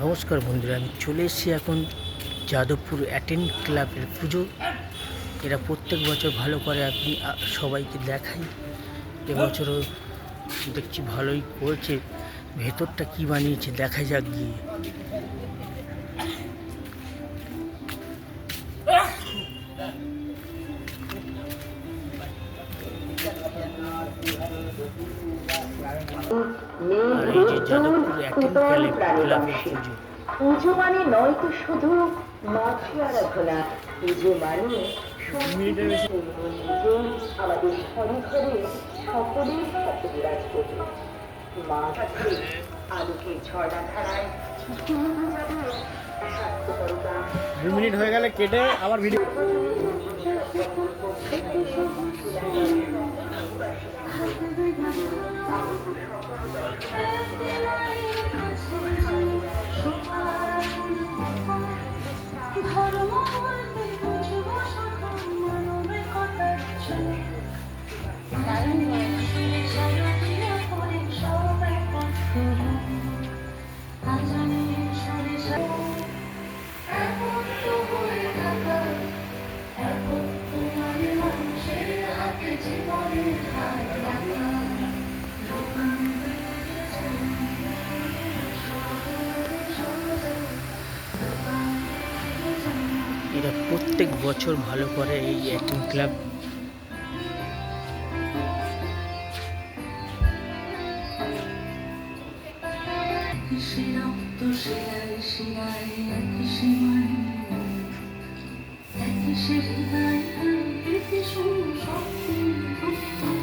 নমস্কার বন্ধুরা, আমি চলে এসেছি এখন যাদবপুর অ্যাটেন ক্লাবের পুজো। এরা প্রত্যেক বছর ভালো করে, আমি সবাইকে দেখাই। এবছরও দেখছি ভালোই করেছে। ভেতরটা কি বানিয়েছে দেখা যাক গিয়ে। আর এই যে যাদবপুর অ্যাটেন ক্লাবের পুজো। পুজো মানে নয় তো শুধু মাছি আরাধনা, পুজো মানে আমাদের ঘরে ঘরে সকলের সাথে বিরাজ করবে। মা কাছে আলোকের ঝর্ণা ধারায় 2 মিনিট হয়ে গেলে কেটে আবার ভিডিও। এরা প্রত্যেক বছর ভালো করে এই অ্যাটেন ক্লাব। হৃদয়